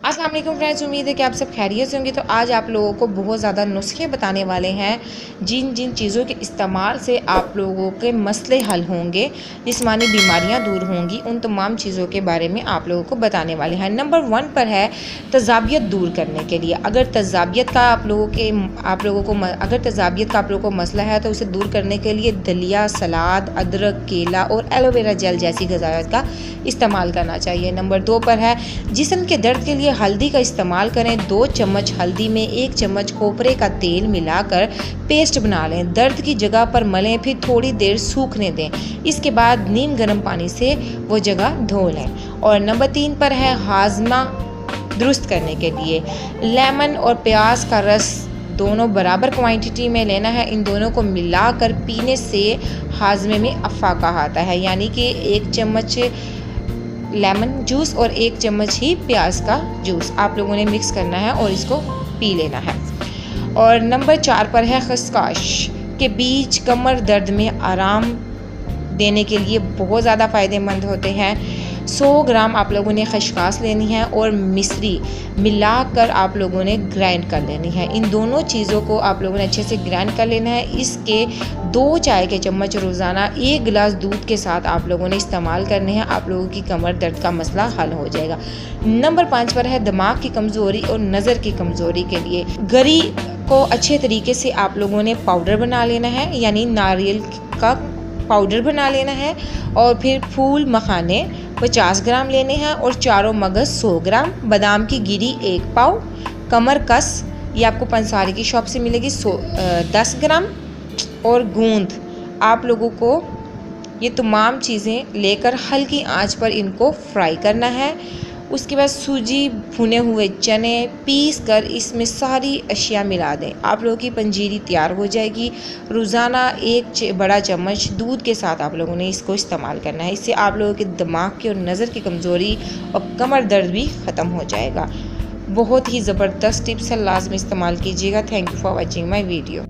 अस्सलाम वालेकुम फ्रेंड्स, उम्मीद है कि आप सब खैरियत से होंगे। तो आज आप लोगों को बहुत ज़्यादा नुस्खे बताने वाले हैं जिन जिन चीज़ों के इस्तेमाल से आप लोगों के मसले हल होंगे, जिस्मानी बीमारियां दूर होंगी, उन तमाम चीज़ों के बारे में आप लोगों को बताने वाले हैं। नंबर 1 पर है तजाबियत दूर करने के लिए। अगर तजाबियत का आप लोगों को मसला है तो उसे दूर करने के लिए दलिया, सलाद, अदरक, केला और एलोवेरा जेल जैसी ग़िज़ात का इस्तेमाल करना चाहिए। नंबर 2 पर है जिस्म के दर्द के लिए हल्दी का इस्तेमाल करें। 2 चम्मच हल्दी में 1 चम्मच खोपरे का तेल मिलाकर पेस्ट बना लें। दर्द की जगह पर मलें, फिर थोड़ी देर सूखने दें। इसके बाद नीम गर्म पानी से वो जगह धो लें। और नंबर 3 पर है हाजमा दुरुस्त करने के लिए लेमन और प्याज का रस दोनों बराबर क्वांटिटी में लेना है। इन दोनों को मिलाकर पीने से हाजमे में अफाका आता है, यानी कि 1 चम्मच लेमन जूस और 1 चम्मच ही प्याज का जूस आप लोगों ने मिक्स करना है और इसको पी लेना है। और नंबर 4 पर है खसखस के बीज कमर दर्द में आराम देने के लिए बहुत ज़्यादा फ़ायदेमंद होते हैं। 100 ग्राम आप लोगों ने खसखस लेनी है और मिश्री मिलाकर आप लोगों ने ग्राइंड कर लेनी है। इन दोनों चीज़ों को आप लोगों ने अच्छे से ग्राइंड कर लेना है। इसके 2 चाय के चम्मच रोज़ाना 1 गिलास दूध के साथ आप लोगों ने इस्तेमाल करने हैं। आप लोगों की कमर दर्द का मसला हल हो जाएगा। नंबर 5 पर है दिमाग की कमज़ोरी और नज़र की कमज़ोरी के लिए गरी को अच्छे तरीके से आप लोगों ने पाउडर बना लेना है, यानी नारियल का पाउडर बना लेना है। और फिर फूल मखाने 50 ग्राम लेने हैं और चारों मगज़ 100 ग्राम, बादाम की गिरी 1 पाव, कमर कस ये आपको पंसारी की शॉप से मिलेगी 10 ग्राम और गूंद आप लोगों को ये तमाम चीज़ें लेकर हल्की आंच पर इनको फ्राई करना है। उसके बाद सूजी, भुने हुए चने पीस कर इसमें सारी अशिया मिला दें। आप लोगों की पंजीरी तैयार हो जाएगी। रोज़ाना 1 बड़ा चम्मच दूध के साथ आप लोगों ने इसको इस्तेमाल करना है। इससे आप लोगों के दिमाग की और नज़र की कमज़ोरी और कमर दर्द भी ख़त्म हो जाएगा। बहुत ही ज़बरदस्त टिप्स है, लाज़मी इस्तेमाल कीजिएगा। Thank you for watching my video.